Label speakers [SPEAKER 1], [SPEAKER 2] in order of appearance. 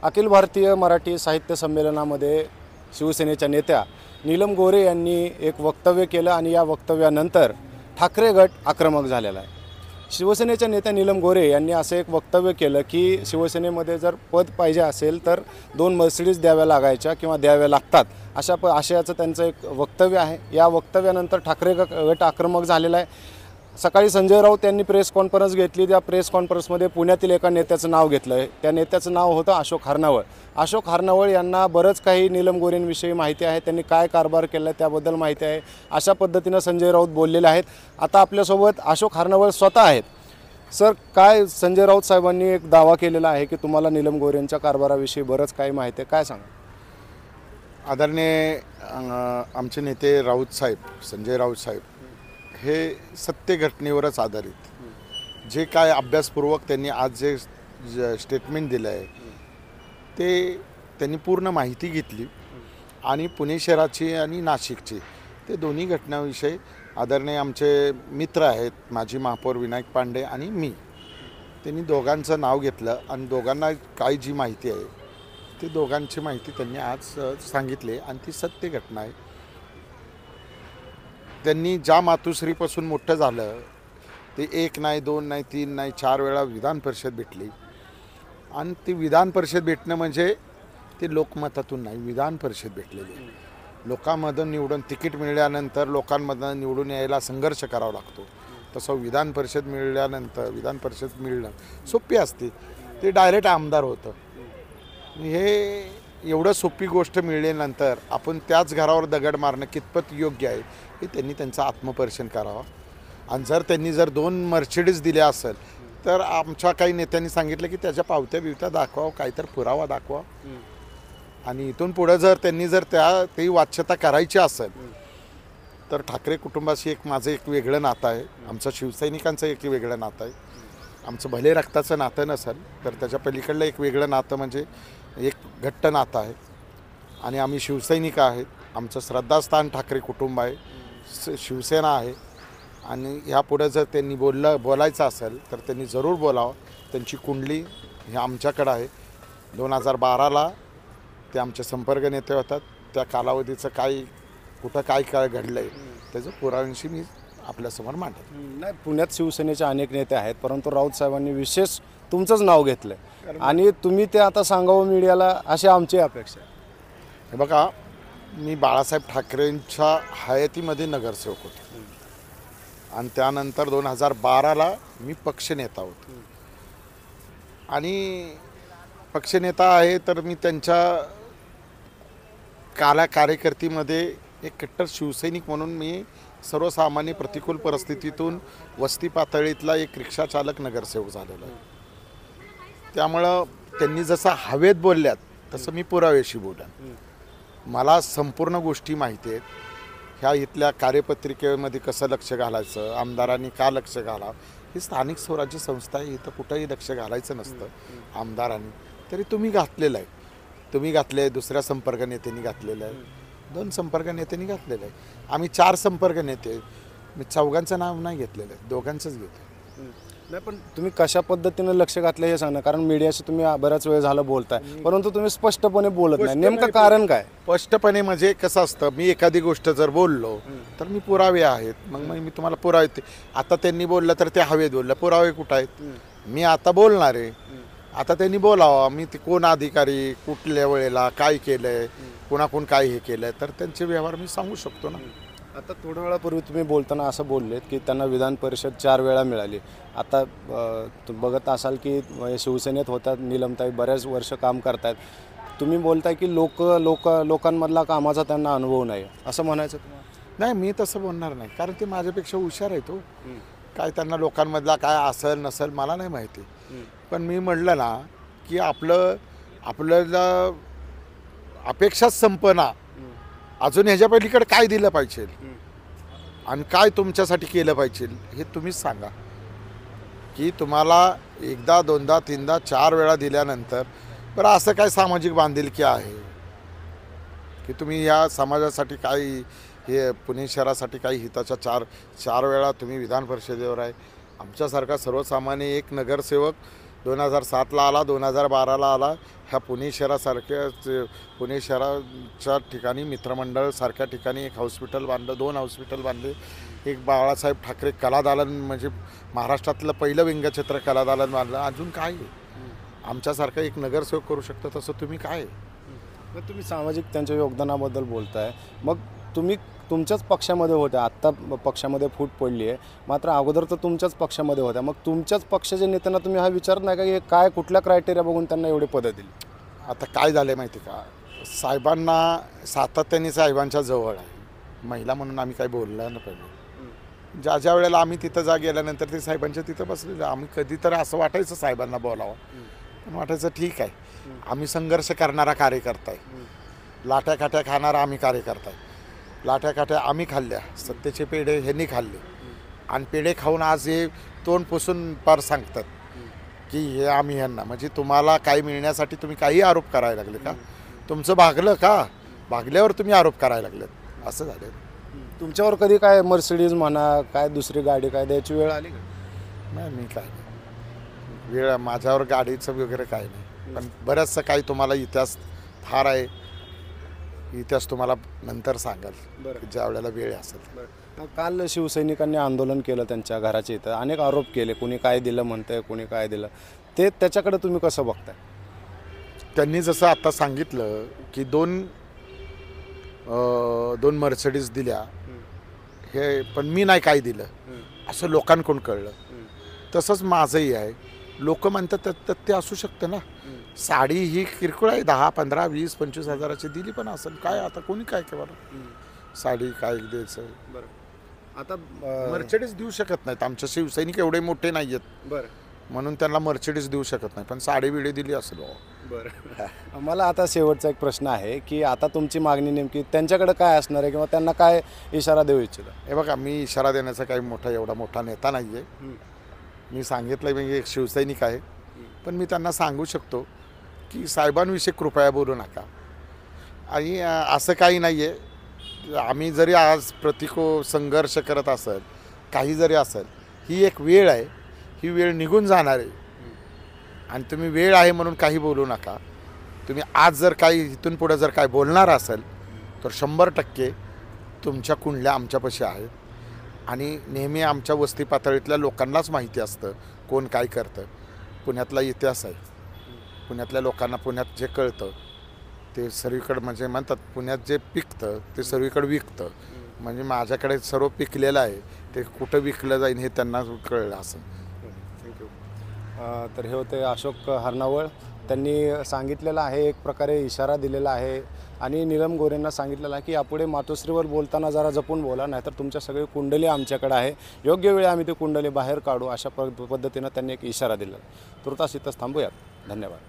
[SPEAKER 1] अखिल भारतीय मराठी साहित्य संमेलनामध्ये शिवसेनेच्या नेत्या नीलम गोरे यांनी एक वक्तव्य केलं आणि या वक्तव्यानंतर ठाकरे गट आक्रमक झालेला आहे। शिवसेनेच्या नेत्या नीलम गोरे यांनी असं एक वक्तव्य केलं की शिवसेनेमध्ये जर पद पाहिजे असेल तर 2 मर्सिडीज द्याव्या लागायच्या किंवा द्याव्या लागतात अशा आशयाचं त्यांचं एक वक्तव्य आहे। या वक्तव्यानंतर ठाकरे गट आक्रमक झालेला आहे। सकाळी संजय राऊत यांनी प्रेस कॉन्फरन्स घेतली। त्या प्रेस कॉन्फरन्समध्ये पुण्यातील एका नेत्याचं नाव घेतलं आहे। त्या नेत्याचं नाव होतं अशोक हरनावळ। अशोक हरनावळ यांना बरंच काही नीलम गोरेंविषयी माहिती आहे, त्यांनी काय कारभार केला आहे त्याबद्दल माहिती आहे। अशा पद्धतीनं संजय राऊत बोललेले आहेत। आता आपल्यासोबत अशोक हरनावळ स्वतः आहेत। सर, काय संजय राऊत साहेबांनी एक दावा केलेला आहे की तुम्हाला नीलम गोरेंच्या कारभाराविषयी बरंच काही माहिती आहे, काय सांगा?
[SPEAKER 2] आदरणीय आमचे नेते राऊत साहेब, संजय राऊत साहेब हे सत्य घटनेवरच आधारित जे काय अभ्यासपूर्वक त्यांनी आज जे स्टेटमेंट दिलं आहे ते त्यांनी पूर्ण माहिती घेतली आणि पुणे शहराची आणि नाशिकची ते दोन्ही घटनांविषयी आदरणीय आमचे मित्र आहेत माजी महापौर विनायक पांडे आणि मी, त्यांनी दोघांचं नाव घेतलं आणि दोघांना काय जी माहिती आहे ती दोघांची माहिती त्यांनी आज सांगितली आणि ती सत्य घटना आहे। त्यांनी ज्या मातुश्रीपासून मोठं झालं ते 1 नाही 2 नाही 3 नाही 4 वेळा विधान परिषद भेटली आणि ती विधान परिषद भेटणं म्हणजे ते लोकमतातून नाही, विधान परिषद भेटलेली। लोकांमधून निवडून तिकीट मिळाल्यानंतर लोकांमधून निवडून यायला संघर्ष करावा लागतो, तसं विधान परिषद मिळाल्यानंतर विधान परिषद मिळणं सोपी असते, ते डायरेक्ट आमदार होतं। हे एवढं सोपी गोष्ट मिळाल्यानंतर आपण त्याच घरावर दगड मारणं कितपत योग्य आहे हे त्यांनी त्यांचं आत्मपरीक्षण करावं। आणि जर त्यांनी 2 मर्सिडीज दिल्या असेल तर आमच्या काही नेत्यांनी सांगितलं की त्याच्या पावत्या बिवत्या दाखवा, काहीतरी पुरावा दाखवा आणि इथून पुढे जर त्यांनी ती वाच्यता करायची असेल तर ठाकरे कुटुंबाशी माझं एक वेगळं नातं आहे, आमचं शिवसैनिकांचं एक वेगळं नातं आहे। आमचं भले रक्ताचं नातं नसेल तर त्याच्या पलीकडलं एक वेगळं नातं म्हणजे एक घट्ट नातं आहे आणि आम्ही शिवसैनिक आहेत। आमचं श्रद्धास्थान ठाकरे कुटुंब आहे, शिवसेना आहे आणि ह्यापुढे जर त्यांनी बोलायचं असेल तर त्यांनी जरूर बोलावं। त्यांची कुंडली ही आमच्याकडं आहे। 2012ला ते आमचे संपर्क नेते होतात, त्या कालावधीचं कुठं काय घडलं आहे त्याचं पुराव्यांशी मी आपल्यासमोर मांडतो।
[SPEAKER 1] नाही, पुण्यात शिवसेनेचे अनेक नेते आहेत परंतु राऊत साहेबांनी विशेष तुमचंच नाव घेतलं आणि तुम्ही ते आता सांगावं मीडियाला अशी आमची अपेक्षा आहे।
[SPEAKER 2] हे बघा, मी बाळासाहेब ठाकरेंच्या हयातीमध्ये नगरसेवक होतो आणि त्यानंतर 2012ला मी पक्षनेता होतो आणि पक्षनेता आहे तर मी त्यांच्या कार्यकर्तीमध्ये एक कट्टर शिवसैनिक म्हणून मी सर्वसामान्य प्रतिकूल परिस्थितीतून वस्ती पातळीतला एक रिक्षाचालक नगरसेवक झालेला आहे। त्यामुळं त्यांनी जसं हवेत बोलल्यात तसं मी पुराव्याशी बोललो। मला संपूर्ण गोष्टी माहिती आहेत, ह्या इथल्या कार्यपत्रिकेमध्ये कसं लक्ष घालायचं, आमदारांनी का लक्ष घालावं, ही स्थानिक स्वराज्य संस्था आहे, इथं कुठंही लक्ष घालायचं नसतं आमदारांनी, तरी तुम्ही घातलेलं आहे, तुम्ही घातले आहे, दुसऱ्या संपर्क नेत्यांनी घातलेलं आहे, 2 संपर्क नेत्यांनी घातलेलं आहे, आम्ही 4 संपर्क नेते, मी 4घांचं नाव नाही घेतलेलं आहे, 2घांचंच घेतो।
[SPEAKER 1] नाही, पण तुम्ही कशा पद्धतीनं लक्ष घातलं हे सांगा, कारण मीडियाशी तुम्ही बराच वेळ झालं बोलताय परंतु तुम्ही स्पष्टपणे बोलत नाही, नेमकं कारण काय?
[SPEAKER 2] स्पष्टपणे म्हणजे कसं असतं, मी एखादी गोष्ट जर बोललो तर मी पुरावे आहेत, मग मी तुम्हाला पुरावे, आता त्यांनी बोललं तर ते हवेत बोललं, पुरावे कुठं आहेत? मी आता बोलणार आहे, आता त्यांनी बोलावं, मी ते कोण अधिकारी, कुठल्या वेळेला काय केलं आहे, कोणाकोण काय हे केलं आहे तर त्यांचे व्यवहार मी सांगू शकतो ना।
[SPEAKER 1] आता थोड्या वेळापूर्वी तुम्ही बोलताना असं बोललेत की त्यांना विधान परिषद 4 वेळा मिळाली। आता बघत असाल की शिवसेनेत होतात नीलमताई, बऱ्याच वर्ष काम करतायत, तुम्ही बोलताय की लोकांमधला कामाचा त्यांना अनुभव नाही, असं म्हणायचं तुम्हाला?
[SPEAKER 2] नाही, मी तसं बोलणार नाही, कारण ते माझ्यापेक्षा हुशार आहे। तो काय त्यांना लोकांमधला काय असेल नसेल मला नाही माहिती, पण मी म्हटलं ना की आपल्याला अपेक्षाच संपना, अजून ह्याच्या पलीकडे काय दिलं पाहिजे आणि काय तुमच्यासाठी केलं पाहिजे हे तुम्हीच सांगा। की तुम्हाला 1दा 2दा 3दा 4 वेळा दिल्यानंतर बरं असं काय सामाजिक बांधिलकी आहे की तुम्ही या समाजासाठी काही हे पुणे शहरासाठी काही हिताच्या 4 वेळा तुम्ही विधान परिषदेवर आहे। आमच्यासारखा सर्वसामान्य एक नगरसेवक 2007ला आला, 2012ला आला. ह्या पुणे पुणे शहराच्या ठिकाणी मित्रमंडळ सारख्या ठिकाणी एक हॉस्पिटल बांधलं, 2 हॉस्पिटल बांधले. एक बाळासाहेब ठाकरे कलादालन म्हणजे महाराष्ट्रातलं पहिलं व्यंगचित्र कलादालन बांधलं. अजून काय आहे? आमच्यासारखा एक नगरसेवक करू शकतो तसं तुम्ही काय आहे?
[SPEAKER 1] मग तुम्ही सामाजिक त्यांच्या योगदानाबद्दल बोलताय, मग तुम्ही तुमच्याच पक्षामध्ये होत्या, आत्ता पक्षामध्ये फूट पडली आहे, मात्र अगोदर तर तुमच्याच पक्षामध्ये होत्या. मग तुमच्याच पक्षाच्या नेत्यांना तुम्ही हा विचार नाही का की हे काय कुठल्या क्रायटेरिया बघून त्यांना एवढे पदं दिली?
[SPEAKER 2] आता काय झालं आहे माहिती का, साहेबांना सातत्याने साहेबांच्या जवळ आहे. महिला म्हणून आम्ही काही बोललं नाही पाहिजे. ज्या वेळेला आम्ही तिथं गेल्यानंतर ते साहेबांच्या तिथं बसलेलं, आम्ही कधी तर असं वाटायचं साहेबांना बोलावं, पण वाटायचं ठीक आहे आम्ही संघर्ष करणारा कार्यकर्ता आहे, लाट्याकाट्या खाणारा आम्ही कार्यकर्ता आहे. लाट्याकाट्या आम्ही खाल्ल्या, सत्तेचे पेढे ह्यांनी खाल्ले, आणि पेढे खाऊन आज हे तोंड पुसून पार सांगतात की हे आम्ही ह्यांना, म्हणजे तुम्हाला काही मिळण्यासाठी तुम्ही काही आरोप करायला लागले का? तुमचं भागलं का? भागल्यावर तुम्ही आरोप करायला लागलेत, असं झालं.
[SPEAKER 1] तुमच्यावर कधी काय मर्सिडीज म्हणा, काय दुसरी गाडी काय द्यायची वेळ आली का?
[SPEAKER 2] नाही, मी काय नाही, वेळ माझ्यावर गाडीचं वगैरे काय नाही. पण बरंचसं काही तुम्हाला इतिहास फार आहे, इतिहास तुम्हाला नंतर सांगाल ज्या वेळेला वेळ असेल.
[SPEAKER 1] काल शिवसैनिकांनी आंदोलन केलं त्यांच्या घराच्या इथं, अनेक आरोप केले, कोणी काय दिलं म्हणतंय, कोणी काय दिलं, ते त्याच्याकडे तुम्ही कसं बघताय?
[SPEAKER 2] त्यांनी जसं आता सांगितलं की दोन मर्सिडीज दिल्या, हे पण मी नाही काय दिलं असं लोकांकडून कळलं. तसंच माझंही आहे. लोक म्हणतात तर ते असू शकतं ना. साडी ही किरकोळ आहे, 10, 15, 20, 25 हजाराची दिली पण असेल, काय आता कोणी काय केलं, साडी काय द्यायचं.
[SPEAKER 1] बरं, आता
[SPEAKER 2] मर्सिडीज देऊ शकत नाहीत, आमचे शिवसैनिक एवढे मोठे नाही आहेत.
[SPEAKER 1] बरं,
[SPEAKER 2] म्हणून त्यांना मर्सिडीज देऊ शकत नाही, पण साडी बिडी दिली असेल.
[SPEAKER 1] बरं, मला आता शेवटचा एक प्रश्न आहे की आता तुमची मागणी नेमकी त्यांच्याकडे काय असणार आहे, किंवा त्यांना काय इशारा देऊ इच्छिता?
[SPEAKER 2] हे बघा, मी इशारा देण्याचा काही एवढा मोठा नेता नाही आहे. मी सांगितलं म्हणजे एक शिवसैनिक आहे, पण मी त्यांना सांगू शकतो की साहेबांविषयी कृपया बोलू नका. आणि असं काही नाही आहे, आम्ही जरी आज संघर्ष करत असेल, काही जरी असेल, ही एक वेळ आहे, ही वेळ निघून जाणार आहे. आणि तुम्ही वेळ आहे म्हणून काही बोलू नका. तुम्ही आज जर काही इथून पुढे जर काय बोलणार असेल तर 100% तुमच्या कुंडल्या आमच्यापाशी आहेत. आणि नेहमी आमच्या वस्ती पातळीतल्या लोकांनाच माहिती असतं कोण काय करतं. पुण्यातला इतिहास आहे, पुण्यातल्या लोकांना पुण्यात जे कळतं ते सर्वीकडे, म्हणजे म्हणतात पुण्यात जे पिकतं ते सर्वीकडे विकतं. म्हणजे माझ्याकडे सर्व पिकलेलं आहे, ते कुठं विकलं जाईल हे त्यांना कळलं असं.
[SPEAKER 1] थँक्यू. तर हे होते अशोक हरणावळ. त्यांनी सांगितलेलं आहे, एक प्रकारे इशारा दिलेला आहे, आणि नीलम गोरेंना सांगितलेलं आहे की यापुढे मातोश्रीवर बोलताना जरा जपून बोला, नाहीतर तुमच्या सगळी कुंडली आमच्याकडे आहे, योग्य वेळी आम्ही ती कुंडली बाहेर काढू, अशा पद्धतीनं त्यांनी एक इशारा दिला. तुर्तास इथंच थांबूयात. धन्यवाद.